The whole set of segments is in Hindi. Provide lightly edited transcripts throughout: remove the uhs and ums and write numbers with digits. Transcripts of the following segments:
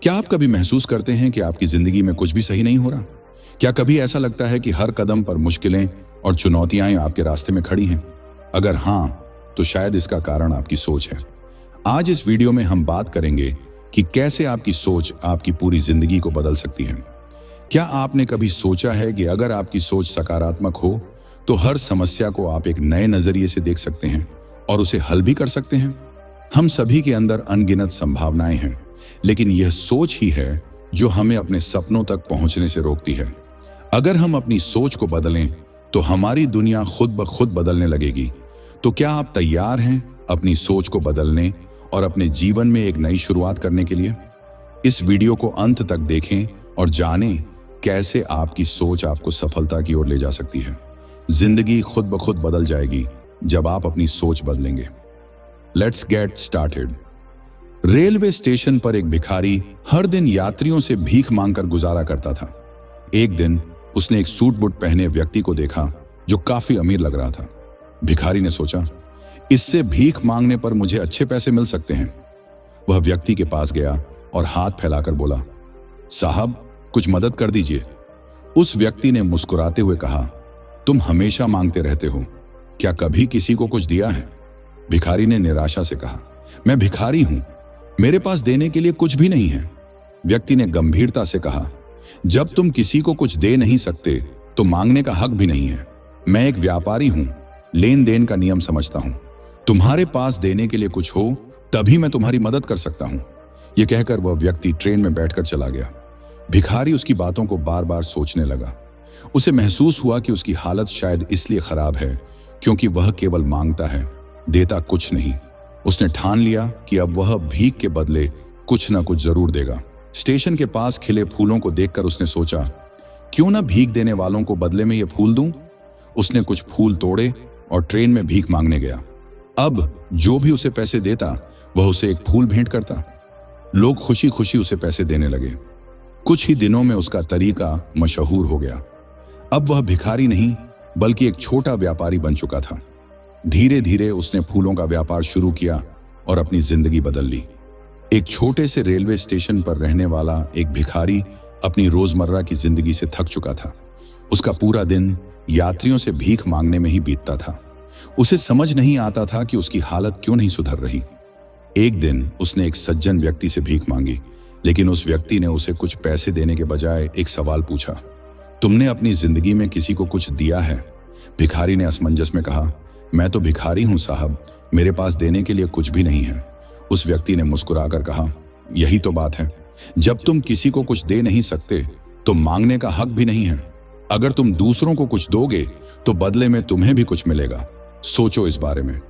क्या आप कभी महसूस करते हैं कि आपकी जिंदगी में कुछ भी सही नहीं हो रहा? क्या कभी ऐसा लगता है कि हर कदम पर मुश्किलें और चुनौतियां आपके रास्ते में खड़ी हैं? अगर हाँ, तो शायद इसका कारण आपकी सोच है। आज इस वीडियो में हम बात करेंगे कि कैसे आपकी सोच आपकी पूरी जिंदगी को बदल सकती है। क्या आपने कभी सोचा है कि अगर आपकी सोच सकारात्मक हो तो हर समस्या को आप एक नए नजरिए से देख सकते हैं और उसे हल भी कर सकते हैं? हम सभी के अंदर अनगिनत संभावनाएं हैं, लेकिन यह सोच ही है जो हमें अपने सपनों तक पहुंचने से रोकती है। अगर हम अपनी सोच को बदलें तो हमारी दुनिया खुद ब खुद बदलने लगेगी। तो क्या आप तैयार हैं अपनी सोच को बदलने और अपने जीवन में एक नई शुरुआत करने के लिए? इस वीडियो को अंत तक देखें और जानें कैसे आपकी सोच आपको सफलता की ओर ले जा सकती है। जिंदगी खुद ब खुद बदल जाएगी जब आप अपनी सोच बदलेंगे। Let's get started. Railway station पर एक भिखारी हर दिन यात्रियों से भीख मांगकर गुजारा करता था। एक दिन उसने एक सूट बूट पहने व्यक्ति को देखा जो काफी अमीर लग रहा था। भिखारी ने सोचा, इससे भीख मांगने पर मुझे अच्छे पैसे मिल सकते हैं। वह व्यक्ति के पास गया और हाथ फैलाकर बोला, साहब कुछ मदद कर दीजिए। उस व्यक्ति ने मुस्कुराते हुए कहा, तुम हमेशा मांगते रहते हो, क्या कभी किसी को कुछ दिया है? भिखारी ने निराशा से कहा, मैं भिखारी हूं, मेरे पास देने के लिए कुछ भी नहीं है। व्यक्ति ने गंभीरता से कहा, जब तुम किसी को कुछ दे नहीं सकते तो मांगने का हक भी नहीं है। मैं एक व्यापारी हूं, लेन देन का नियम समझता हूं। तुम्हारे पास देने के लिए कुछ हो तभी मैं तुम्हारी मदद कर सकता हूं। यह कहकर वह व्यक्ति ट्रेन में बैठकर चला गया। भिखारी उसकी बातों को बार बार सोचने लगा। उसे महसूस हुआ कि उसकी हालत शायद इसलिए खराब है क्योंकि वह केवल मांगता है, देता कुछ नहीं। उसने ठान लिया कि अब वह भीख के बदले कुछ ना कुछ जरूर देगा। स्टेशन के पास खिले फूलों को देखकर उसने सोचा, क्यों ना भीख देने वालों को बदले में ये फूल दूं। उसने कुछ फूल तोड़े और ट्रेन में भीख मांगने गया। अब जो भी उसे पैसे देता वह उसे एक फूल भेंट करता। लोग खुशी खुशी उसे पैसे देने लगे। कुछ ही दिनों में उसका तरीका मशहूर हो गया। अब वह भिखारी नहीं बल्कि एक छोटा व्यापारी बन चुका था। धीरे धीरे उसने फूलों का व्यापार शुरू किया और अपनी जिंदगी बदल ली। एक छोटे से रेलवे स्टेशन पर रहने वाला एक भिखारी अपनी रोजमर्रा की जिंदगी से थक चुका था। उसका पूरा दिन यात्रियों से भीख मांगने में ही बीतता था। उसे समझ नहीं आता था कि उसकी हालत क्यों नहीं सुधर रही। एक दिन उसने एक सज्जन व्यक्ति से भीख मांगी, लेकिन उस व्यक्ति ने उसे कुछ पैसे देने के बजाय एक सवाल पूछा, तुमने अपनी जिंदगी में किसी को कुछ दिया है? भिखारी ने असमंजस में कहा, मैं तो भिखारी हूं साहब, मेरे पास देने के लिए कुछ भी नहीं है। उस व्यक्ति ने मुस्कुराकर कहा, यही तो बात है, जब तुम किसी को कुछ दे नहीं सकते तो मांगने का हक भी नहीं है। अगर तुम दूसरों को कुछ दोगे तो बदले में तुम्हें भी कुछ मिलेगा। सोचो इस बारे में।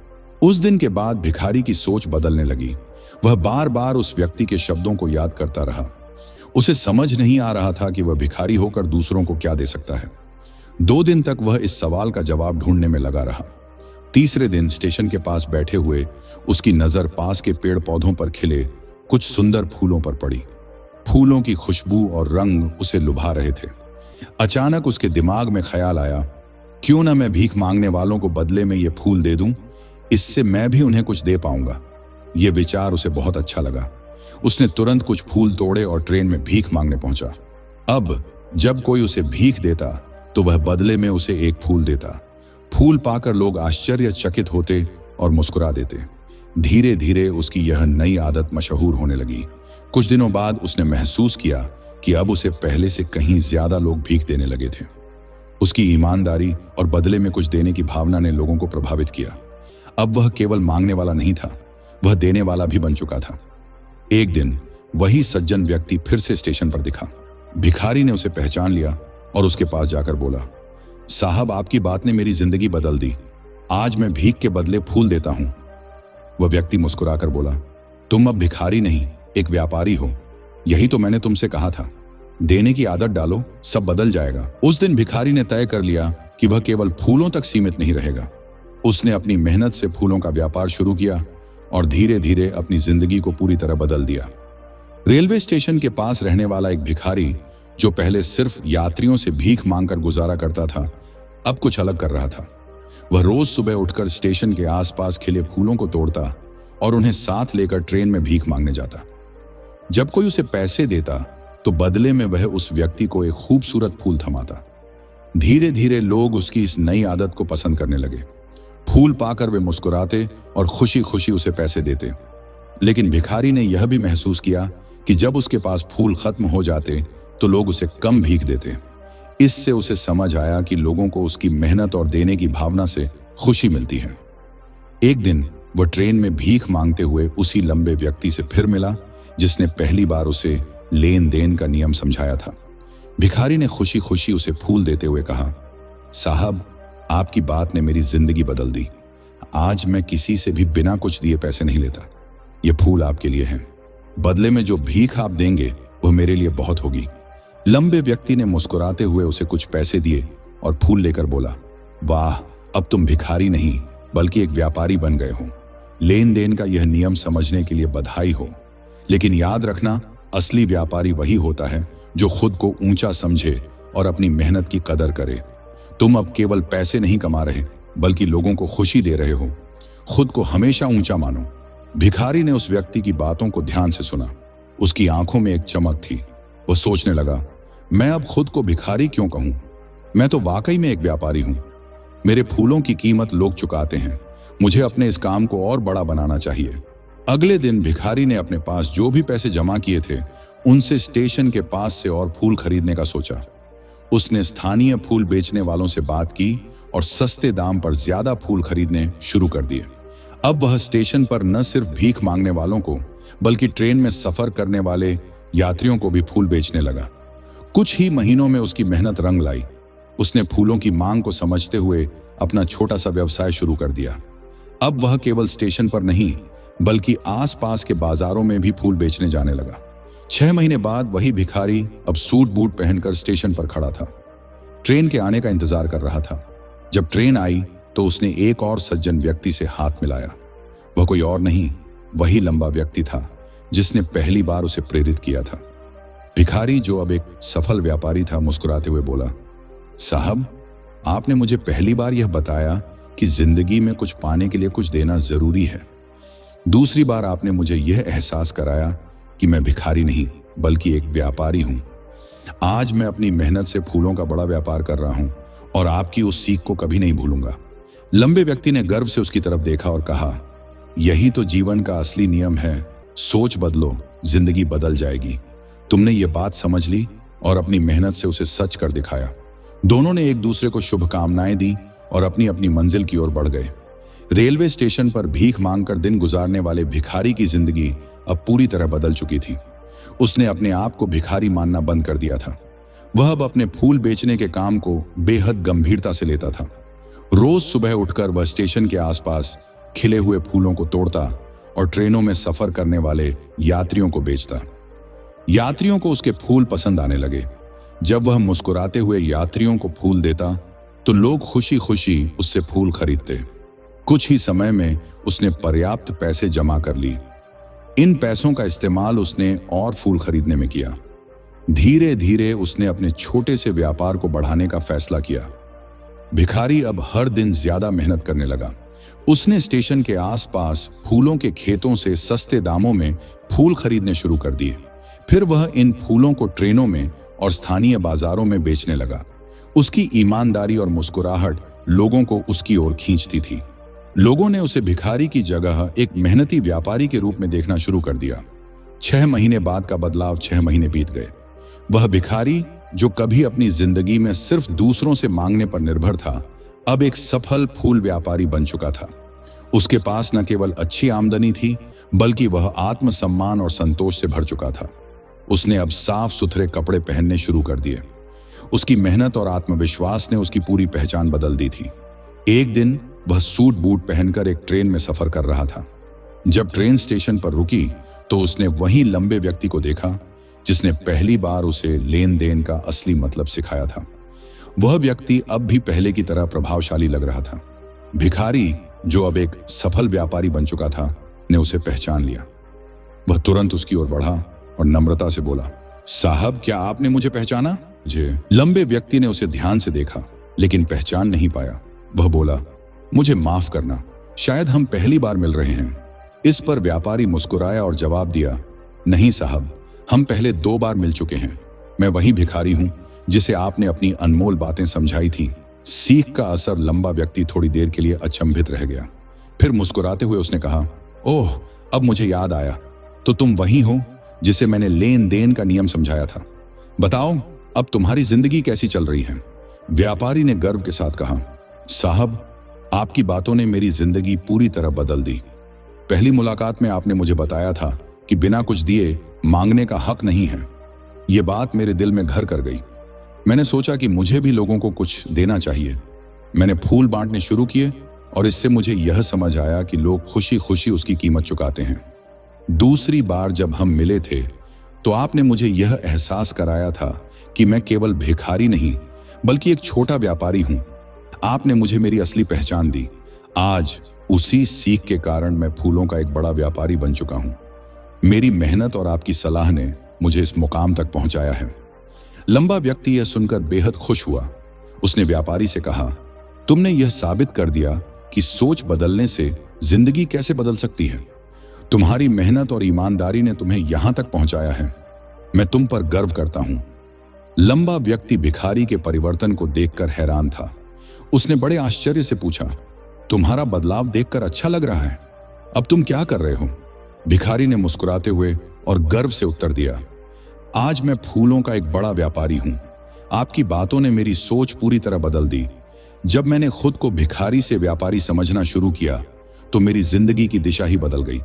उस दिन के बाद भिखारी की सोच बदलने लगी। वह बार बार उस व्यक्ति के शब्दों को याद करता रहा। उसे समझ नहीं आ रहा था कि वह भिखारी होकर दूसरों को क्या दे सकता है। 2 दिन तक वह इस सवाल का जवाब ढूंढने में लगा रहा। तीसरे दिन स्टेशन के पास बैठे हुए उसकी नजर पास के पेड़ पौधों पर खिले कुछ सुंदर फूलों पर पड़ी। फूलों की खुशबू और रंग उसे लुभा रहे थे। अचानक उसके दिमाग में ख्याल आया, क्यों ना मैं भीख मांगने वालों को बदले में ये फूल दे दूं, इससे मैं भी उन्हें कुछ दे पाऊंगा। ये विचार उसे बहुत अच्छा लगा। उसने तुरंत कुछ फूल तोड़े और ट्रेन में भीख मांगने पहुंचा। अब जब कोई उसे भीख देता तो वह बदले में उसे एक फूल देता। फूल पाकर लोग आश्चर्यचकित होते और मुस्कुरा देते। धीरे धीरे उसकी यह नई आदत मशहूर होने लगी। कुछ दिनों बाद उसने महसूस किया कि अब उसे पहले से कहीं ज्यादा लोग भीख देने लगे थे। उसकी ईमानदारी और बदले में कुछ देने की भावना ने लोगों को प्रभावित किया। अब वह केवल मांगने वाला नहीं था, वह देने वाला भी बन चुका था। एक दिन वही सज्जन व्यक्ति फिर से स्टेशन पर दिखा। भिखारी ने उसे पहचान लिया और उसके पास जाकर बोला, साहब आपकी बात ने मेरी जिंदगी बदल दी, आज मैं भीख के बदले फूल देता हूं। वह व्यक्ति मुस्कुराकर बोला, तुम अब भिखारी नहीं एक व्यापारी हो, यही तो मैंने तुमसे कहा था। देने की आदत डालो, सब बदल जाएगा। उस दिन भिखारी ने तय कर लिया कि वह केवल फूलों तक सीमित नहीं रहेगा। उसने अपनी मेहनत से फूलों का व्यापार शुरू किया और धीरे धीरे अपनी जिंदगी को पूरी तरह बदल दिया। रेलवे स्टेशन के पास रहने वाला एक भिखारी जो पहले सिर्फ यात्रियों से भीख मांगकर गुजारा करता था, अब कुछ अलग कर रहा था। वह रोज सुबह उठकर स्टेशन के आसपास खिले फूलों को तोड़ता और उन्हें साथ लेकर ट्रेन में भीख मांगने जाता। जब कोई उसे पैसे देता तो बदले में वह उस व्यक्ति को एक खूबसूरत फूल थमाता। धीरे धीरे लोग उसकी इस नई आदत को पसंद करने लगे। फूल पाकर वे मुस्कुराते और खुशी खुशी उसे पैसे देते। लेकिन भिखारी ने यह भी महसूस किया कि जब उसके पास फूल खत्म हो जाते तो लोग उसे कम भीख देते। इससे उसे समझ आया कि लोगों को उसकी मेहनत और देने की भावना से खुशी मिलती है। एक दिन वह ट्रेन में भीख मांगते हुए उसी लंबे व्यक्ति से फिर मिला जिसने पहली बार उसे लेन देन का नियम समझाया था। भिखारी ने खुशी खुशी उसे फूल देते हुए कहा, साहब, आपकी बात ने मेरी जिंदगी बदल दी। आज मैं किसी से भी बिना कुछ दिए पैसे नहीं लेता। ये फूल आपके लिए हैं। बदले में जो भीख आप देंगे वह मेरे लिए बहुत होगी। लंबे व्यक्ति ने मुस्कुराते हुए उसे कुछ पैसे दिए और फूल लेकर बोला, वाह, अब तुम भिखारी नहीं बल्कि एक व्यापारी बन गए हो। लेन देन का यह नियम समझने के लिए बधाई हो। लेकिन याद रखना, असली व्यापारी वही होता है जो खुद को ऊंचा समझे और अपनी मेहनत की कदर करे। तुम अब केवल पैसे नहीं कमा रहे बल्कि लोगों को खुशी दे रहे हो। खुद को हमेशा ऊंचा मानो। भिखारी ने उस व्यक्ति की बातों को ध्यान से सुना। उसकी आंखों में एक चमक थी। वह सोचने लगा, मैं अब खुद को भिखारी क्यों कहूं? मैं तो वाकई में एक व्यापारी हूं। मेरे फूलों की कीमत लोग चुकाते हैं। मुझे अपने इस काम को और बड़ा बनाना चाहिए। अगले दिन भिखारी ने अपने पास जो भी पैसे जमा किए थे उनसे स्टेशन के पास से और फूल खरीदने का सोचा। उसने स्थानीय फूल बेचने वालों से बात की और सस्ते दाम पर ज्यादा फूल खरीदने शुरू कर दिए। अब वह स्टेशन पर न सिर्फ भीख मांगने वालों को बल्कि ट्रेन में सफर करने वाले यात्रियों को भी फूल बेचने लगा। कुछ ही महीनों में उसकी मेहनत रंग लाई। उसने फूलों की मांग को समझते हुए अपना छोटा सा व्यवसाय शुरू कर दिया। अब वह केवल स्टेशन पर नहीं बल्कि आसपास के बाजारों में भी फूल बेचने जाने लगा। 6 महीने बाद वही भिखारी अब सूट बूट पहनकर स्टेशन पर खड़ा था। ट्रेन के आने का इंतजार कर रहा था। जब ट्रेन आई तो उसने एक और सज्जन व्यक्ति से हाथ मिलाया। वह कोई और नहीं, वही लंबा व्यक्ति था जिसने पहली बार उसे प्रेरित किया था। भिखारी, जो अब एक सफल व्यापारी था, मुस्कुराते हुए बोला, साहब, आपने मुझे पहली बार यह बताया कि जिंदगी में कुछ पाने के लिए कुछ देना जरूरी है। दूसरी बार आपने मुझे यह एहसास कराया कि मैं भिखारी नहीं बल्कि एक व्यापारी हूं। आज मैं अपनी मेहनत से फूलों का बड़ा व्यापार कर रहा हूं और आपकी उस सीख को कभी नहीं भूलूंगा। लंबे व्यक्ति ने गर्व से उसकी तरफ देखा और कहा, यही तो जीवन का असली नियम है। सोच बदलो, जिंदगी बदल जाएगी। तुमने ये बात समझ ली और अपनी मेहनत से उसे सच कर दिखाया। दोनों ने एक दूसरे को शुभकामनाएं दी और अपनी अपनी मंजिल की ओर बढ़ गए। रेलवे स्टेशन पर भीख मांगकर दिन गुजारने वाले भिखारी की जिंदगी अब पूरी तरह बदल चुकी थी। उसने अपने आप को भिखारी मानना बंद कर दिया था। वह अब अपने फूल बेचने के काम को बेहद गंभीरता से लेता था। रोज सुबह उठकर वह स्टेशन के आसपास खिले हुए फूलों को तोड़ता और ट्रेनों में सफर करने वाले यात्रियों को बेचता। यात्रियों को उसके फूल पसंद आने लगे। जब वह मुस्कुराते हुए यात्रियों को फूल देता तो लोग खुशी खुशी उससे फूल खरीदते। कुछ ही समय में उसने पर्याप्त पैसे जमा कर ली। इन पैसों का इस्तेमाल उसने और फूल खरीदने में किया। धीरे धीरे उसने अपने छोटे से व्यापार को बढ़ाने का फैसला किया। भिखारी अब हर दिन ज्यादा मेहनत करने लगा। उसने स्टेशन के आसपास फूलों के खेतों से सस्ते दामों में फूल खरीदने शुरू कर दिए। फिर वह इन फूलों को ट्रेनों में और स्थानीय बाजारों में बेचने लगा। उसकी ईमानदारी और मुस्कुराहट लोगों को उसकी ओर खींचती थी। लोगों ने उसे भिखारी की जगह एक मेहनती व्यापारी के रूप में देखना शुरू कर दिया। 6 महीने बाद का बदलाव 6 महीने बीत गए। वह भिखारी, जो कभी अपनी जिंदगी में सिर्फ दूसरों से मांगने पर निर्भर था, अब एक सफल फूल व्यापारी बन चुका था। उसके पास न केवल अच्छी आमदनी थी बल्कि वह आत्मसम्मान और संतोष से भर चुका था। उसने अब साफ सुथरे कपड़े पहनने शुरू कर दिए। उसकी मेहनत और आत्मविश्वास ने उसकी पूरी पहचान बदल दी थी। एक दिन वह सूट बूट पहनकर एक ट्रेन में सफर कर रहा था। जब ट्रेन स्टेशन पर रुकी तो उसने वही लंबे व्यक्ति को देखा जिसने पहली बार उसे लेन देन का असली मतलब सिखाया था। वह व्यक्ति अब भी पहले की तरह प्रभावशाली लग रहा था। भिखारी, जो अब एक सफल व्यापारी बन चुका था, ने उसे पहचान लिया। वह तुरंत उसकी ओर बढ़ा और नम्रता से बोला, साहब, क्या आपने मुझे पहचाना? मुझे। लंबे व्यक्ति ने उसे ध्यान से देखा लेकिन पहचान नहीं पाया। वह बोला, मुझे माफ करना, शायद हम पहली बार मिल रहे हैं। इस पर व्यापारी मुस्कुराया और जवाब दिया, नहीं साहब, हम पहले 2 बार मिल चुके हैं। मैं वही भिखारी हूं जिसे आपने अपनी अनमोल बातें समझाई थी। सीख का असर लंबा व्यक्ति थोड़ी देर के लिए अचंभित रह गया। फिर मुस्कुराते हुए उसने कहा, ओह, अब मुझे याद आया, तो तुम वही हो जिसे मैंने लेन देन का नियम समझाया था। बताओ, अब तुम्हारी जिंदगी कैसी चल रही है? व्यापारी ने गर्व के साथ कहा, साहब, आपकी बातों ने मेरी जिंदगी पूरी तरह बदल दी। पहली मुलाकात में आपने मुझे बताया था कि बिना कुछ दिए मांगने का हक नहीं है। ये बात मेरे दिल में घर कर गई। मैंने सोचा कि मुझे भी लोगों को कुछ देना चाहिए। मैंने फूल बांटने शुरू किए और इससे मुझे यह समझ आया कि लोग खुशी खुशी उसकी कीमत चुकाते हैं। दूसरी बार जब हम मिले थे तो आपने मुझे यह एहसास कराया था कि मैं केवल भिखारी नहीं बल्कि एक छोटा व्यापारी हूं। आपने मुझे मेरी असली पहचान दी। आज उसी सीख के कारण मैं फूलों का एक बड़ा व्यापारी बन चुका हूं। मेरी मेहनत और आपकी सलाह ने मुझे इस मुकाम तक पहुंचाया है। लंबा व्यक्ति यह सुनकर बेहद खुश हुआ। उसने व्यापारी से कहा, तुमने यह साबित कर दिया कि सोच बदलने से जिंदगी कैसे बदल सकती है। तुम्हारी मेहनत और ईमानदारी ने तुम्हें यहां तक पहुंचाया है। मैं तुम पर गर्व करता हूं। लंबा व्यक्ति भिखारी के परिवर्तन को देखकर हैरान था। उसने बड़े आश्चर्य से पूछा, तुम्हारा बदलाव देखकर अच्छा लग रहा है। अब तुम क्या कर रहे हो? भिखारी ने मुस्कुराते हुए और गर्व से उत्तर दिया, आज मैं फूलों का एक बड़ा व्यापारी हूं। आपकी बातों ने मेरी सोच पूरी तरह बदल दी। जब मैंने खुद को भिखारी से व्यापारी समझना शुरू किया तो मेरी जिंदगी की दिशा ही बदल गई।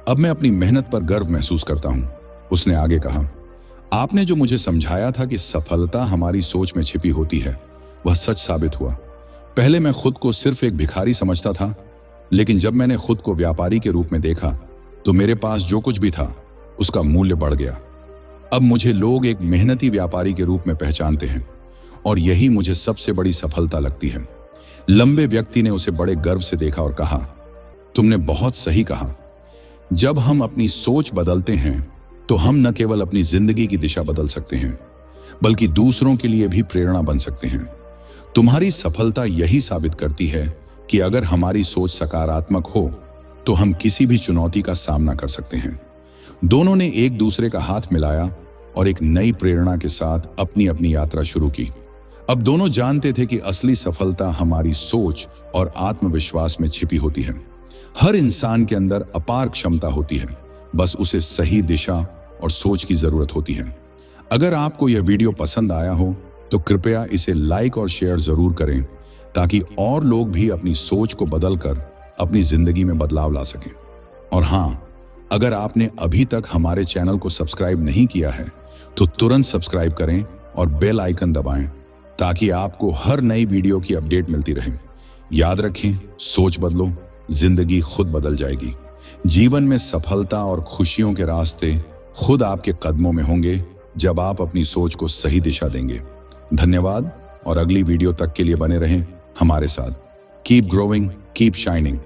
अब मैं अपनी मेहनत पर गर्व महसूस करता हूं। उसने आगे कहा, आपने जो मुझे समझाया था कि सफलता हमारी सोच में छिपी होती है, वह सच साबित हुआ। पहले मैं खुद को सिर्फ एक भिखारी समझता था, लेकिन जब मैंने खुद को व्यापारी के रूप में देखा तो मेरे पास जो कुछ भी था उसका मूल्य बढ़ गया। अब मुझे लोग एक मेहनती व्यापारी के रूप में पहचानते हैं और यही मुझे सबसे बड़ी सफलता लगती है। लंबे व्यक्ति ने उसे बड़े गर्व से देखा और कहा, तुमने बहुत सही कहा। जब हम अपनी सोच बदलते हैं तो हम न केवल अपनी जिंदगी की दिशा बदल सकते हैं बल्कि दूसरों के लिए भी प्रेरणा बन सकते हैं। तुम्हारी सफलता यही साबित करती है कि अगर हमारी सोच सकारात्मक हो तो हम किसी भी चुनौती का सामना कर सकते हैं। दोनों ने एक दूसरे का हाथ मिलाया और एक नई प्रेरणा के साथ अपनी अपनी यात्रा शुरू की। अब दोनों जानते थे कि असली सफलता हमारी सोच और आत्मविश्वास में छिपी होती है। हर इंसान के अंदर अपार क्षमता होती है, बस उसे सही दिशा और सोच की जरूरत होती है। अगर आपको यह वीडियो पसंद आया हो तो कृपया इसे लाइक और शेयर जरूर करें ताकि और लोग भी अपनी सोच को बदलकर अपनी जिंदगी में बदलाव ला सकें। और हाँ, अगर आपने अभी तक हमारे चैनल को सब्सक्राइब नहीं किया है तो तुरंत सब्सक्राइब करें और बेल आइकन दबाएं ताकि आपको हर नई वीडियो की अपडेट मिलती रहे। याद रखें, सोच बदलो, जिंदगी खुद बदल जाएगी। जीवन में सफलता और खुशियों के रास्ते खुद आपके कदमों में होंगे जब आप अपनी सोच को सही दिशा देंगे। धन्यवाद और अगली वीडियो तक के लिए बने रहें हमारे साथ। Keep growing, keep shining.